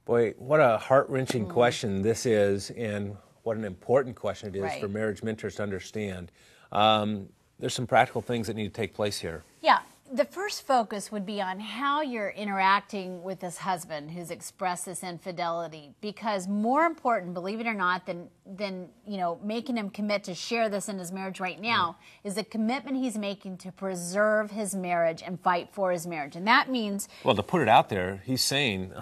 Boy, what a heart-wrenching question this is, and what an important question it is Right. for marriage mentors to understand. There's some practical things that need to take place here. Yeah, the first focus would be on how you're interacting with this husband who's expressed this infidelity, because more important, believe it or not, than making him commit to share this in his marriage right now is the commitment he's making to preserve his marriage and fight for his marriage. And that means, Well, to put it out there, he's saying,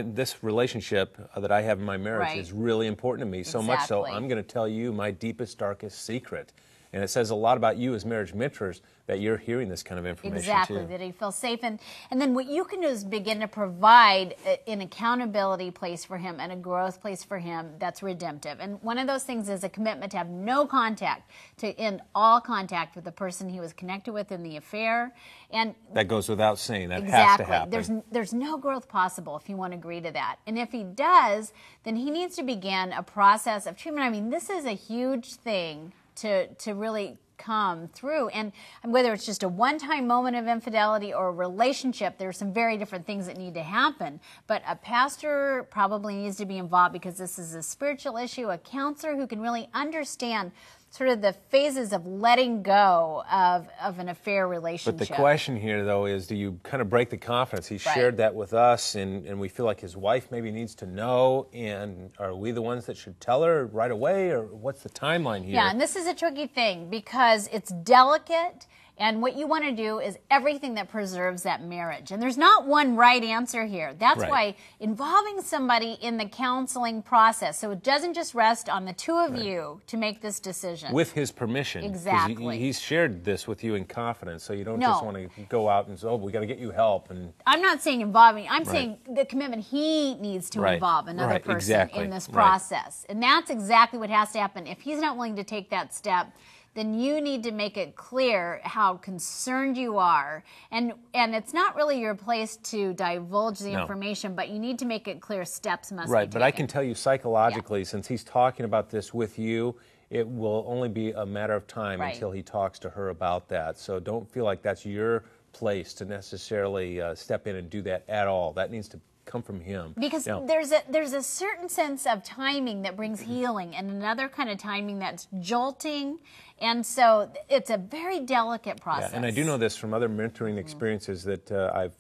this relationship that I have in my marriage Right. is really important to me, so much so Exactly. I'm going to tell you my deepest, darkest secret. And it says a lot about you as marriage mentors that you're hearing this kind of information exactly, too. that he feels safe. And then what you can do is begin to provide an accountability place for him and a growth place for him that's redemptive. And one of those things is a commitment to have no contact, to end all contact with the person he was connected with in the affair. And That goes without saying. That exactly, has to happen. there's no growth possible if you won't agree to that. And if he does, then he needs to begin a process of treatment. I mean, this is a huge thing to really come through. And whether it's just a one-time moment of infidelity or a relationship, there's some very different things that need to happen. But a pastor probably needs to be involved because this is a spiritual issue, a counselor who can really understand sort of the phases of letting go of an affair relationship. But the question here, though, is do you kind of break the confidence? He Right. shared that with us, and we feel like his wife maybe needs to know, and are we the ones that should tell her right away, or what's the timeline here? Yeah, and this is a tricky thing because it's delicate, and what you want to do is everything that preserves that marriage. And there's not one right answer here. That's Right. why involving somebody in the counseling process, so it doesn't just rest on the two of you to make this decision. With his permission. 'Cause Exactly. He's shared this with you in confidence, so you don't No. just want to go out and say, oh, we got to get you help. And I'm not saying involving, I'm Right. saying the commitment he needs to Right. involve another Right. person Exactly. in this Right. process. And that's exactly what has to happen. If he's not willing to take that step, then you need to make it clear how concerned you are. And it's not really your place to divulge the No. information, but you need to make it clear steps must be Right, taken. but I can tell you psychologically, since he's talking about this with you, it will only be a matter of time Right. until he talks to her about that. So don't feel like that's your place to necessarily step in and do that at all. That needs to come from him. Because Now, there's a certain sense of timing that brings healing and another kind of timing that's jolting. And so it's a very delicate process. yeah, and I do know this from other mentoring Mm-hmm. experiences that I've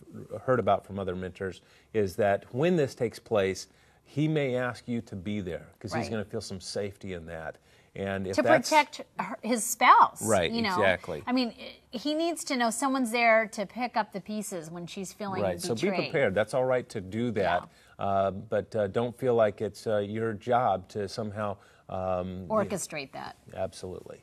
heard about from other mentors, is that when this takes place, he may ask you to be there because he's Right. going to feel some safety in that. And if to that's, protect his spouse. Right, you know? exactly. I mean, he needs to know someone's there to pick up the pieces when she's feeling Right, so betrayed. be prepared. That's all right to do that, but don't feel like it's your job to somehow Orchestrate that. Absolutely.